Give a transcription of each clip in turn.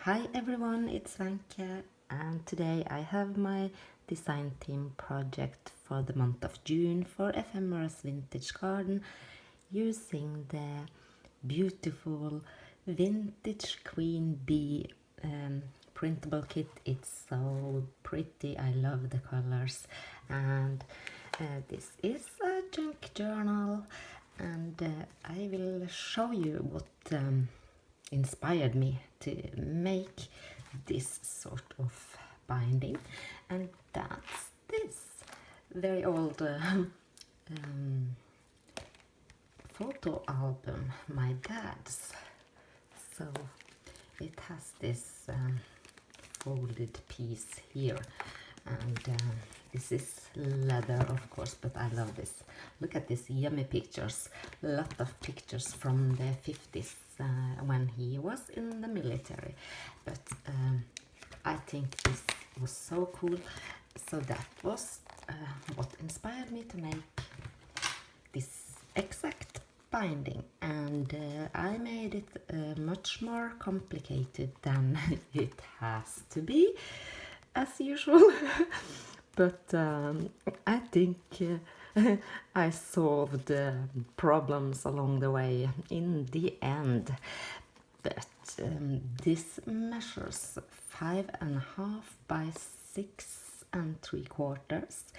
Hi everyone, it's Vanke, and today I have my design theme project for the month of June for Ephemeris Vintage Garden using the beautiful vintage queen bee printable kit. It's so pretty, I love the colors, and this is a junk journal, and I will show you what inspired me to make this sort of binding, and that's this very old photo album, my dad's. So it has this folded piece here, and this is leather, of course, but I love this. Look at these yummy pictures, a lot of pictures from the 50s when he was in the military, but I think this was so cool, so that was what inspired me to make this exact binding, and I made it much more complicated than it has to be, as usual. But I think I solved problems along the way in the end. But this measures 5.5 by 6.75,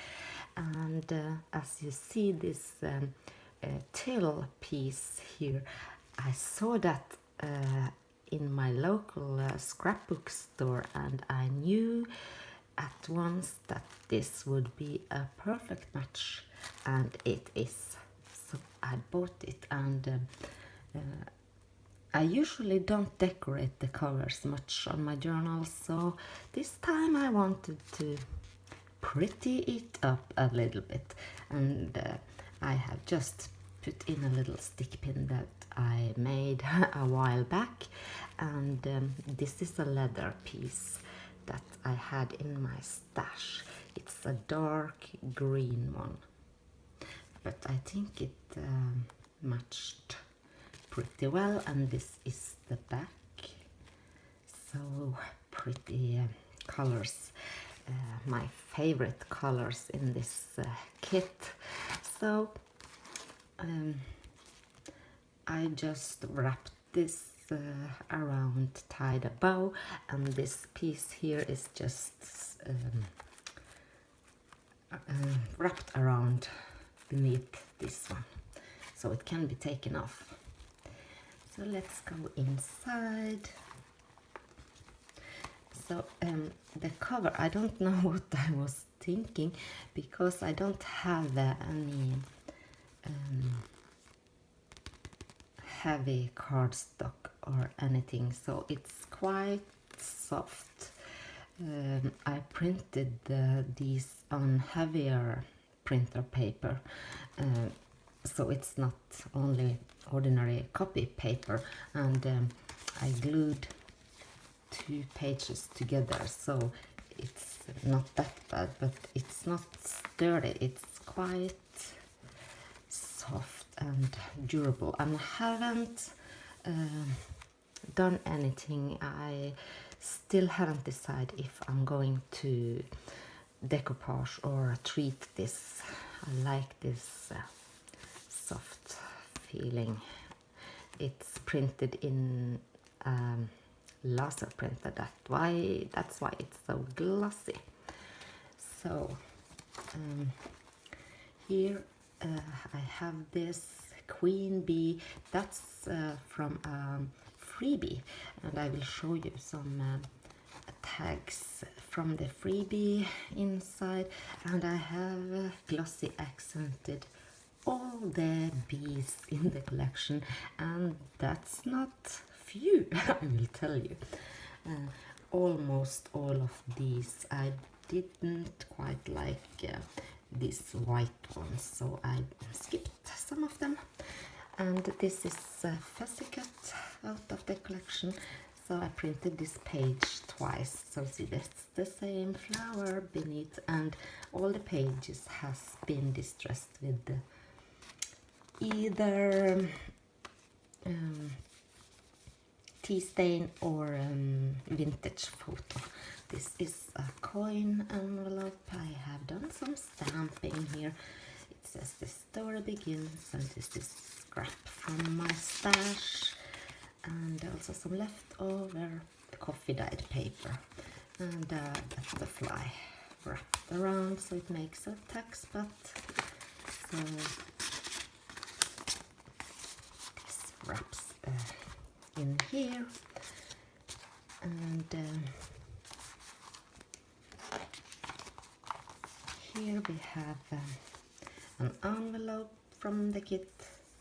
and as you see this tail piece here, I saw that in my local scrapbook store, and I knew at once that this would be a perfect match, and it is. So I bought it, and I usually don't decorate the covers much on my journals, so this time I wanted to pretty it up a little bit, and I have just put in a little stick pin that I made a while back, and this is a leather piece that I had in my stash. It's a dark green one, but I think it matched pretty well, and this is the back. So pretty colors, my favorite colors in this kit. So I just wrapped this around, tied a bow, and this piece here is just wrapped around beneath this one, so it can be taken off. So let's go inside. So the cover, I don't know what I was thinking, because I don't have any heavy cardstock or anything, so it's quite soft. I printed these on heavier printer paper, so it's not only ordinary copy paper, and I glued 2 pages together, so it's not that bad, but it's not sturdy. It's quite soft and durable, and I haven't done anything. I still haven't decided if I'm going to decoupage or treat this. I like this soft feeling. It's printed in laser printer, that's why it's so glossy. So here I have this queen bee. That's from freebie, and I will show you some tags from the freebie inside, and I have glossy accented all the bees in the collection, and that's not few. I will tell you, almost all of these. I didn't quite like these white ones, so I skipped some of them, and this is a fussy cut out of the collection, so I printed this page twice. So see, that's the same flower beneath, and all the pages has been distressed with either tea stain or vintage photo. This is a coin envelope. I have done some stamping here. It says the story begins, and this is scrap from my stash, and also some leftover coffee dyed paper, and a butterfly wrapped around so it makes a tuck spot. So this wraps in here, and here we have an envelope from the kit,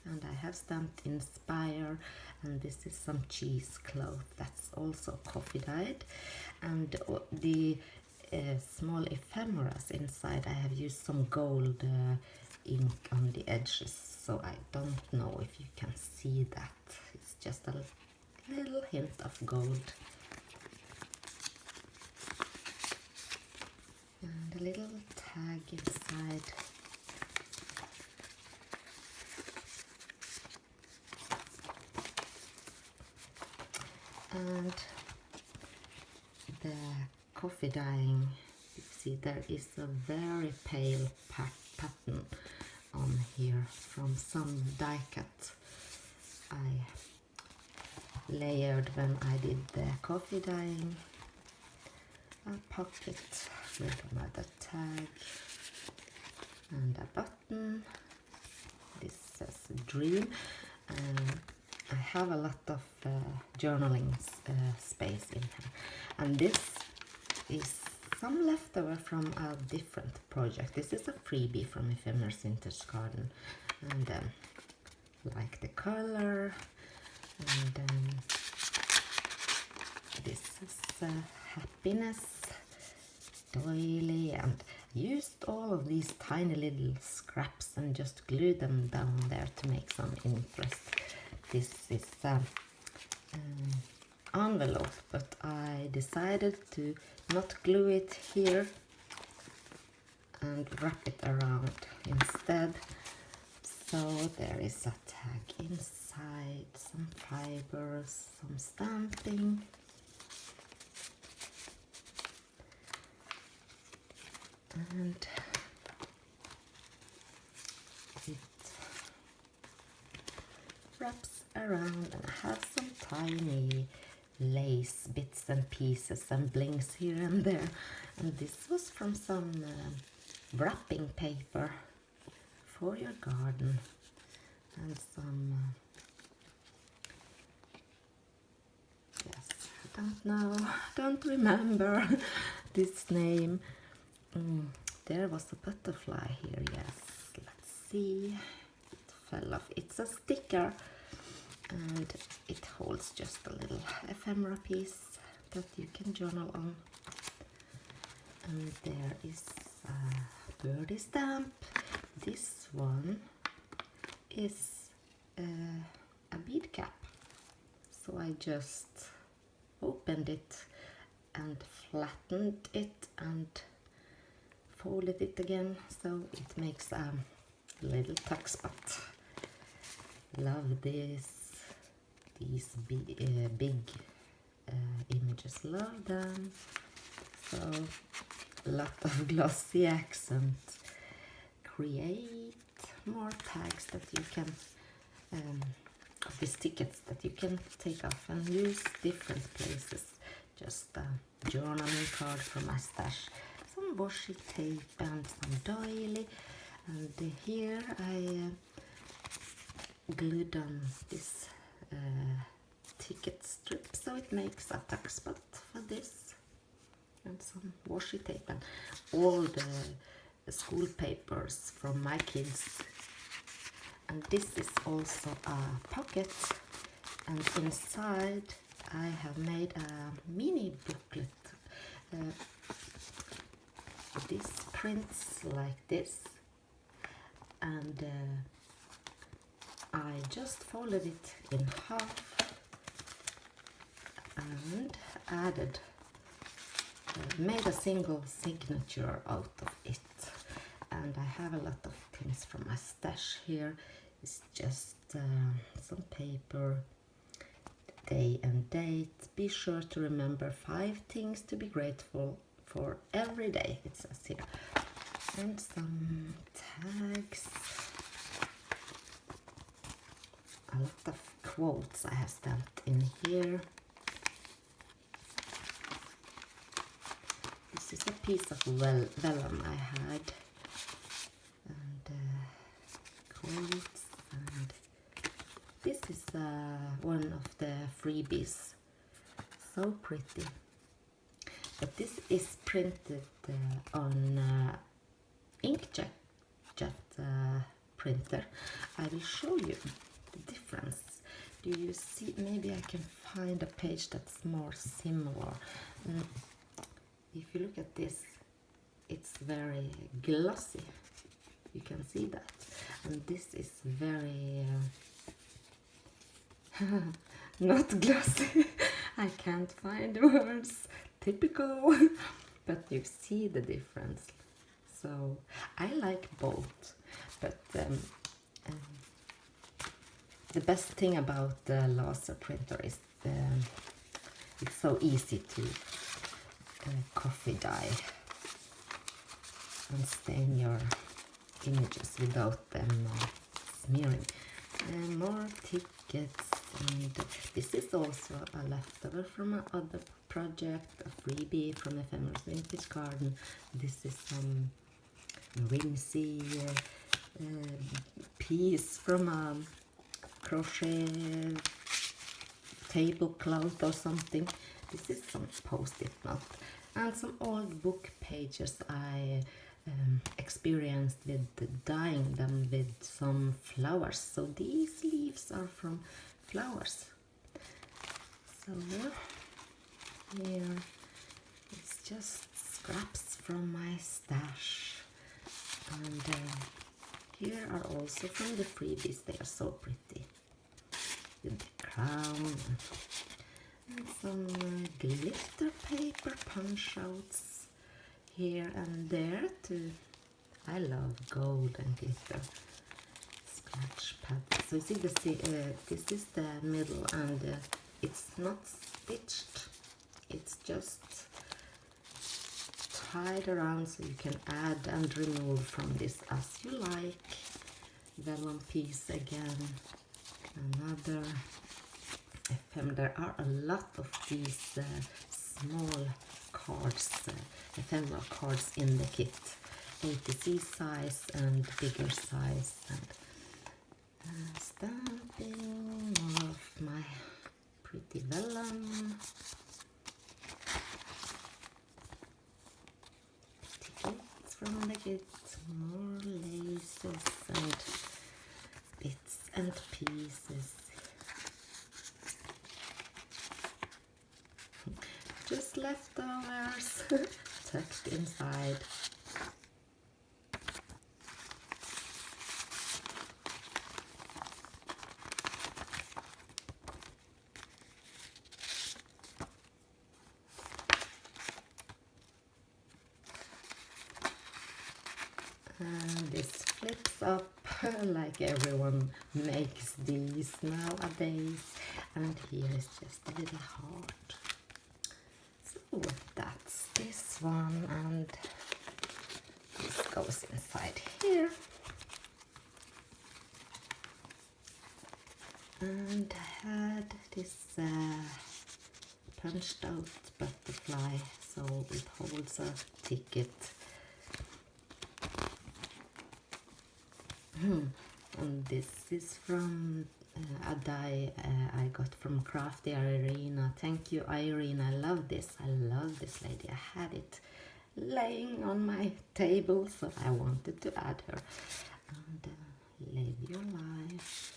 and I have stamped Inspire, and this is some cheesecloth that's also coffee dyed, and the small ephemeras inside, I have used some gold ink on the edges, so I don't know if you can see that. It's just a little hint of gold. And a little tag inside. And the coffee dyeing, you see there is a very pale pattern on here from some die cut I layered when I did the coffee dyeing. A pocket with another tag and a button. This says dream. I have a lot of journaling space in here, and this is some leftover from a different project. This is a freebie from Ephemeris Vintage Garden, and like the color, and this is happiness doily, and used all of these tiny little scraps and just glued them down there to make some interest. This is envelope, but I decided to not glue it here and wrap it around instead. So there is a tag inside, some fibers, some stamping. And it wraps around, and I have some tiny lace bits and pieces and blings here and there, and this was from some wrapping paper for your garden, and some yes, I don't remember this name. There was a butterfly here, yes, let's see, it fell off. It's a sticker, and it holds just a little ephemera piece that you can journal on. And there is a birdie stamp. This one is a bead cap, so I just opened it and flattened it and folded it again, so it makes a little tuck spot. Love these big images, love them. So a lot of glossy accent. Create more tags that you can, these tickets that you can take off and use different places. Just a journaling card from my stash, some washi tape and some doily, and here I glued on this ticket strip so it makes a tuck spot for this, and some washi tape and all the school papers from my kids. And this is also a pocket, and inside I have made a mini booklet. This prints like this, and I just folded it in half and added, made a single signature out of it. And I have a lot of things from my stash here. It's just some paper. day and date. Be sure to remember 5 things to be grateful for every day, it says here. And some tags. A lot of quotes I have stamped in here. This is a piece of vellum I had. And quotes. And this is one of the freebies. So pretty. But this is printed on inkjet printer. I will show you the difference. Do you see? Maybe I can find a page that's more similar. If you look at this, it's very glossy. You can see that. And this is very not glossy. I can't find the words. Typical. But you see the difference. So I like both. But the best thing about the laser printer is it's so easy to coffee dye and stain your images without them smearing. More tickets, and this is also a leftover from another project, a freebie from Ephemeral Vintage Garden. This is some whimsy piece from a crochet tablecloth or something. This is some post-it note and some old book pages I experienced with dyeing them with some flowers. So these leaves are from flowers. So here it's just scraps from my stash. And here are also from the freebies. They are so pretty. With the crown and some glitter paper punch outs here and there too. I love gold and glitter. Scratch pad. So you see this is the middle, and it's not stitched. It's just tied around so you can add and remove from this as you like. Vellum piece again. Another there are a lot of these small cards, ephemeral cards in the kit. A-to-Z size and bigger size, and stamping more of my pretty vellum. Tickets from the kit, more laces and bits and pieces. Just leftovers tucked inside. And this flips up like everyone makes these nowadays. And here is just a little heart. So that's this one, and this goes inside here. And I had this punched out butterfly, so it holds a ticket. And this is from a die I got from Crafty Irene. Thank you, Irene. I love this. I love this lady. I had it laying on my table, so I wanted to add her. And live your life.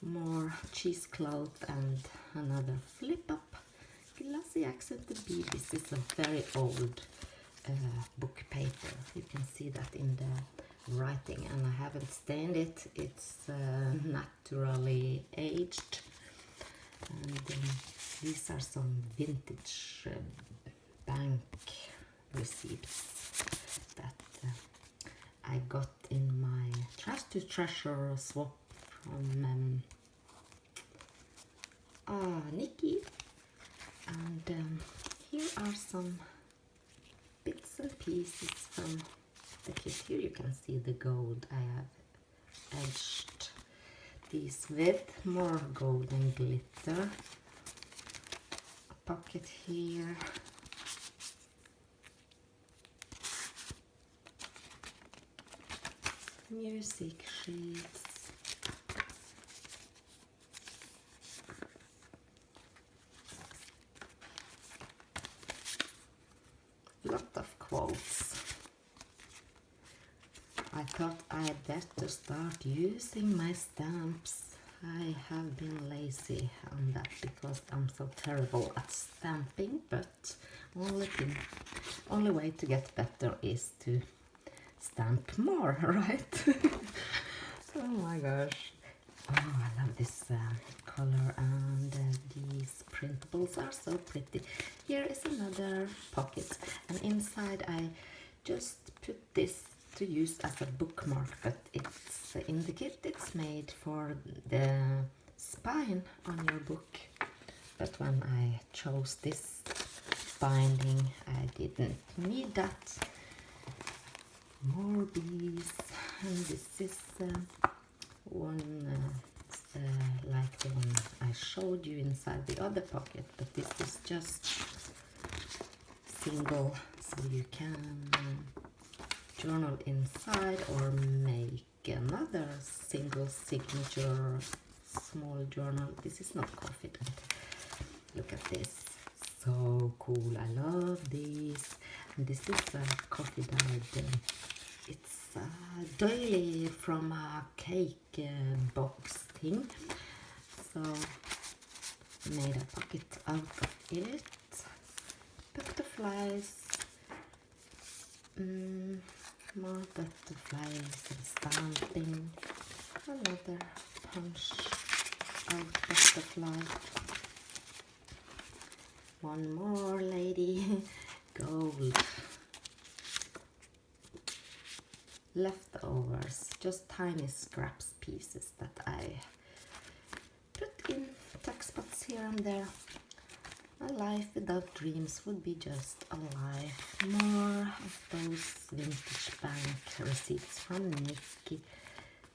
More cheesecloth and another flip up. Glossy accented bead. This is a very old book paper. You can see that in the writing, and I haven't stained it. It's naturally aged, and these are some vintage bank receipts that I got in my Trash to Treasure swap from Nikki. And here are some bits and pieces from the kit. Here you can see the gold. I have edged these with more gold and glitter. A pocket here. Music sheets. Lot of quotes. I thought I'd better start using my stamps. I have been lazy on that because I'm so terrible at stamping, but only way to get better is to stamp more, right? Oh my gosh. Oh, I love this color, and these printables are so pretty. Here is another pocket, and inside I just put this to use as a bookmark, but it's in the kit it's made for the spine on your book. But when I chose this binding, I didn't need that. More bees, and this is one like the one I showed you inside the other pocket, but this is just single, so you can journal inside or make another single signature small journal. This is not confident. Look at this, so cool. I love this. And this is a coffee dyed. It's a doily from a cake box thing. So made a pocket out of it. Butterflies. More butterflies and stamping. Another punch out butterfly. One more lady. Gold. Leftovers, just tiny scraps pieces that I put in tuck spots here and there. A life without dreams would be just a life. More of those vintage bank receipts from Nikki,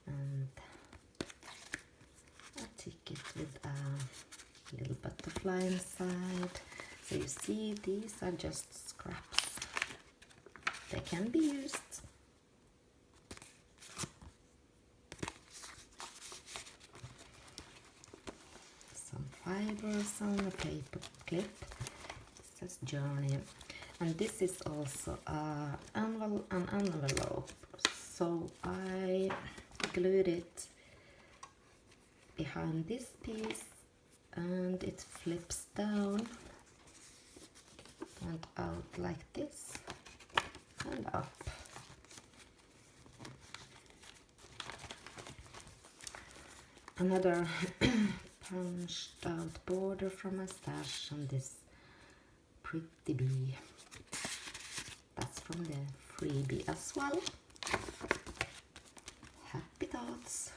and a ticket with a little butterfly inside. So you see, these are just scraps. They can be used. Fibers on a paper clip. It says journey, and this is also an envelope. So I glued it behind this piece, and it flips down and out like this and up. Another punched out border from a stash on this pretty bee. That's from the freebie as well. Happy thoughts.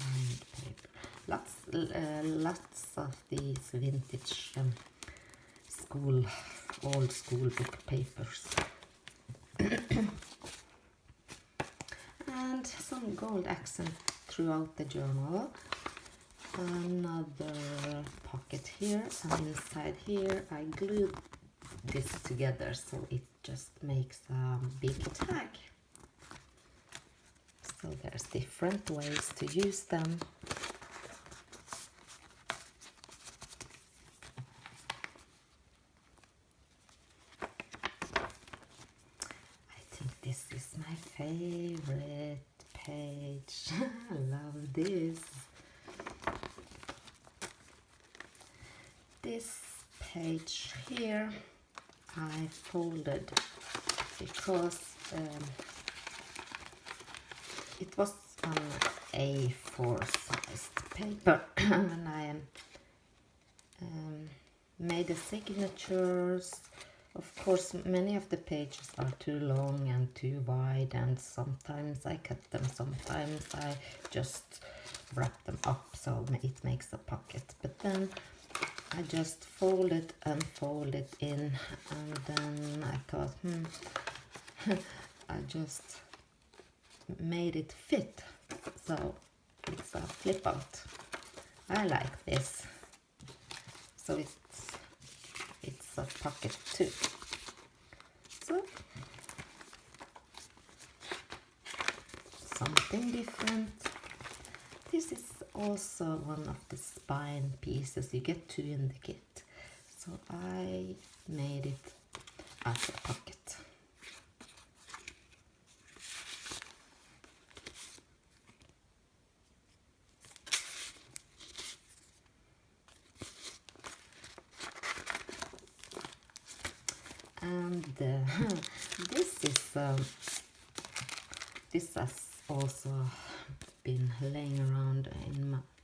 Lined paper. Lots of these vintage old school book papers. And some gold accent throughout the journal. Another pocket here, and inside here I glued this together so it just makes a big tag. So there's different ways to use them. I think this is my favorite page. I love this. This page here I folded because it was on A4 sized paper and I made the signatures Of course, many of the pages are too long and too wide, and sometimes I cut them, sometimes I just wrap them up so it makes a pocket. But then I just fold it and fold it in, and then I thought, I just made it fit, so it's a flip out. I like this, so it's a pocket too. So something different. This is also one of the spine pieces. You get two in the kit, so I made it as a pocket. And this has also been laying around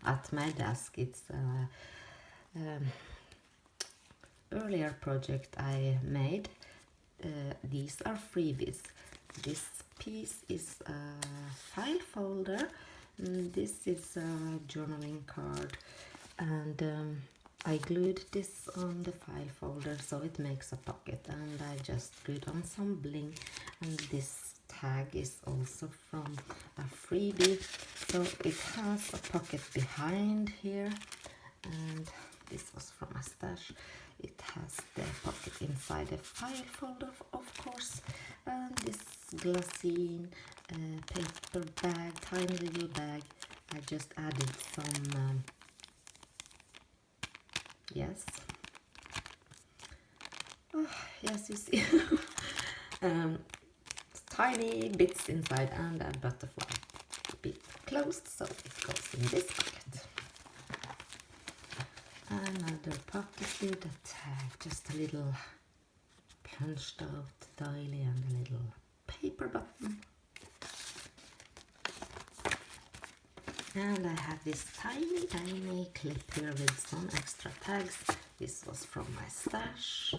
at my desk. It's earlier project I made. These are freebies. This piece is a file folder. This is a journaling card, and I glued this on the file folder so it makes a pocket, and I just glued on some bling, and this tag is also from a freebie, so it has a pocket behind here, and this was from a stash. It has the pocket inside the file folder, of course, and this glassine paper bag, tiny little bag. I just added some yes, yes, you see, tiny bits inside, and a butterfly bit closed, so it goes in this pocket. Another pocket with a tag, just a little punched out doily and a little paper button. And I have this tiny clip here with some extra tags. This was from my stash.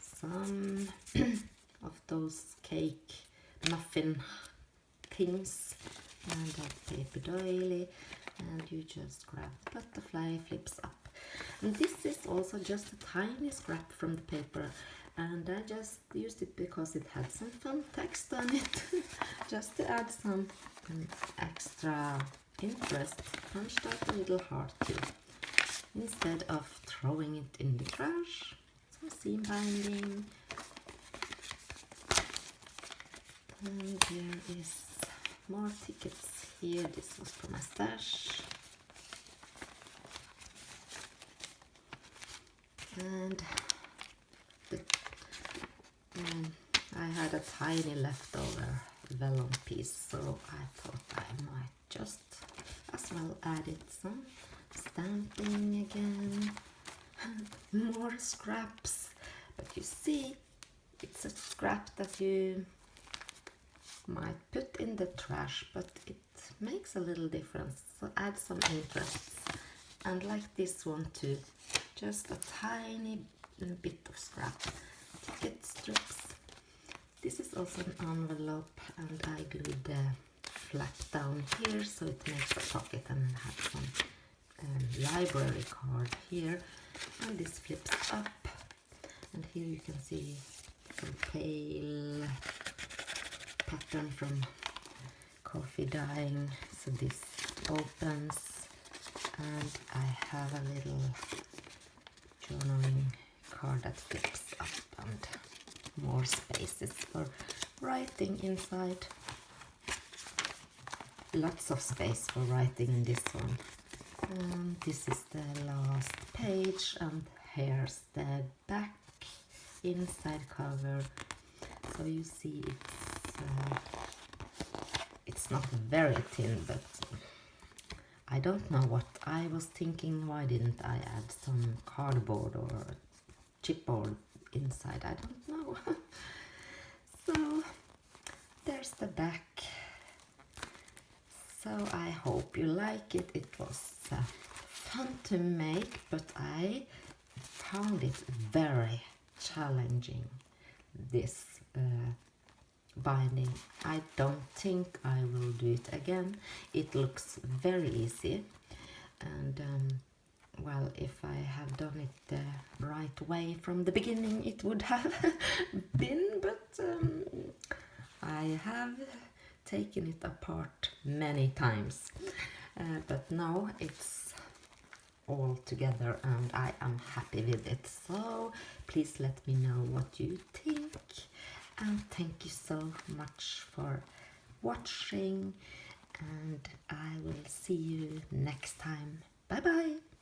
Some of those cake muffin things, and a paper doily, and you just grab the butterfly, flips up. And this is also just a tiny scrap from the paper, and I just used it because it had some fun text on it, just to add some extra interest. Punched out a little heart too, instead of throwing it in the trash. Some seam binding, and there is more tickets here. This was from my stash. And I had a tiny leftover vellum piece, so I thought I might just as well add it some stamping again. More scraps, but you see, it's a scrap that you might put in the trash, but it makes a little difference, so add some interest. And like this one too, just a tiny bit of scrap. Ticket strips. This is also an envelope, and I glued the flap down here so it makes a pocket, and I have some library card here, and this flips up, and here you can see some pale pattern from coffee dyeing. So this opens, and I have a little journaling card that flips up, and more spaces for writing inside. Lots of space for writing in this one. And this is the last page, and here's the back inside cover. So you see it's not very thin, but I don't know what I was thinking. Why didn't I add some cardboard or chipboard inside? I don't know. So there's the back. So I hope you like it. It was fun to make, but I found it very challenging, this binding. I don't think I will do it again. It looks very easy, and well, if I have done it the right way from the beginning, it would have been, but I have taken it apart many times, but now it's all together and I am happy with it. So please let me know what you think, and thank you so much for watching, and I will see you next time. Bye bye.